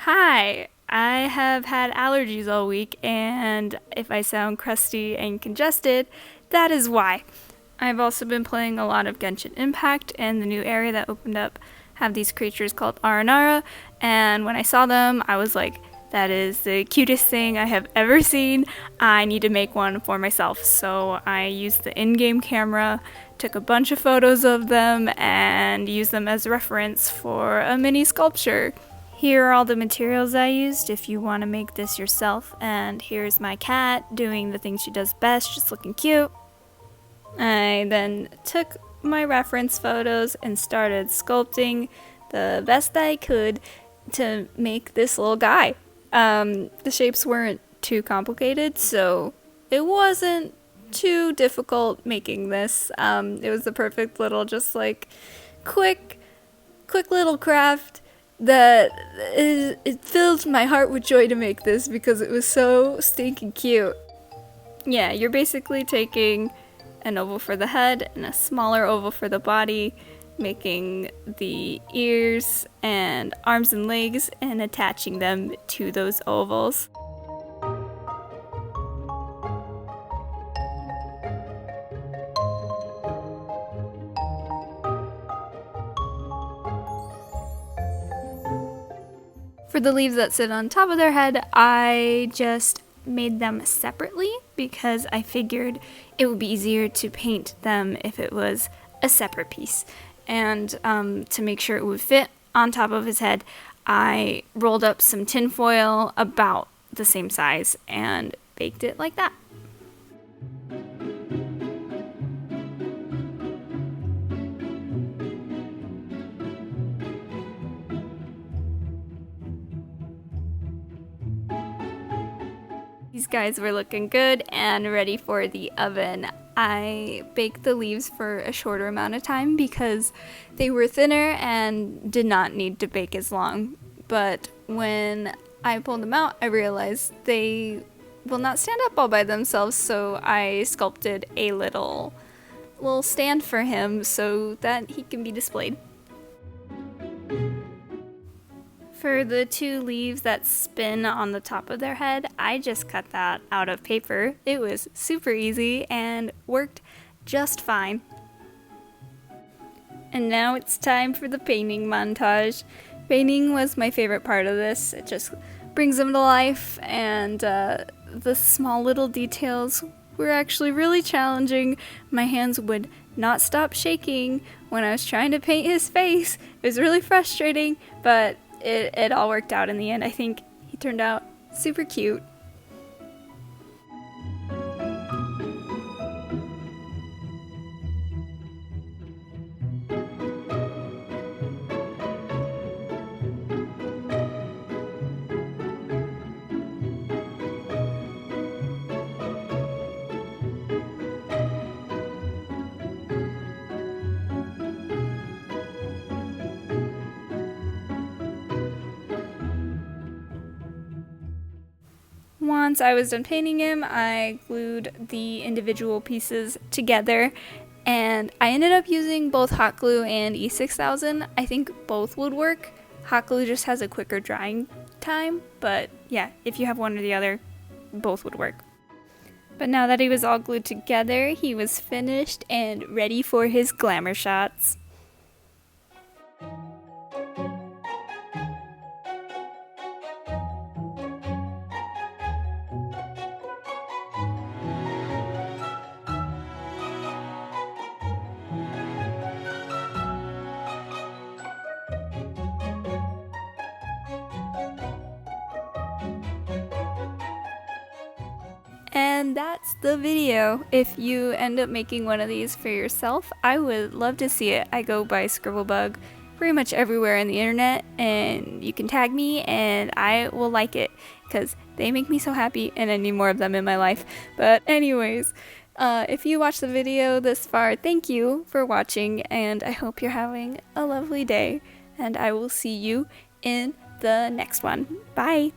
Hi, I have had allergies all week, and if I sound crusty and congested, that is why. I've also been playing a lot of Genshin Impact, and the new area that opened up have these creatures called Aranara, and when I saw them, I was like, that is the cutest thing I have ever seen. I need to make one for myself. So I used the in-game camera, took a bunch of photos of them, and used them as reference for a mini sculpture. Here are all the materials I used if you want to make this yourself, and here's my cat doing the things she does best, just looking cute. I then took my reference photos and started sculpting the best I could to make this little guy. The shapes weren't too complicated, so it wasn't too difficult making this. It was the perfect little, just like, quick little craft that it filled my heart with joy to make this because it was so stinking cute. Yeah, you're basically taking an oval for the head and a smaller oval for the body, making the ears and arms and legs and attaching them to those ovals. For the leaves that sit on top of their head, I just made them separately because I figured it would be easier to paint them if it was a separate piece. And to make sure it would fit on top of his head, I rolled up some tin foil about the same size and baked it like that. These guys were looking good and ready for the oven. I baked the leaves for a shorter amount of time because they were thinner and did not need to bake as long. But when I pulled them out, I realized they will not stand up all by themselves, so I sculpted a little stand for him so that he can be displayed. For the two leaves that spin on the top of their head, I just cut that out of paper. It was super easy and worked just fine. And now it's time for the painting montage. Painting was my favorite part of this. It just brings them to life, and the small little details were actually really challenging. My hands would not stop shaking when I was trying to paint his face. It was really frustrating, but it all worked out in the end. I think he turned out super cute. Once I was done painting him, I glued the individual pieces together, and I ended up using both hot glue and E6000. I think both would work. Hot glue just has a quicker drying time, but yeah, if you have one or the other, both would work. But now that he was all glued together, he was finished and ready for his glamour shots. And that's the video. If you end up making one of these for yourself, I would love to see it. I go by Scribblebug pretty much everywhere on the internet, and you can tag me and I will like it because they make me so happy and I need more of them in my life. But anyways, if you watched the video this far, thank you for watching, and I hope you're having a lovely day, and I will see you in the next one. Bye!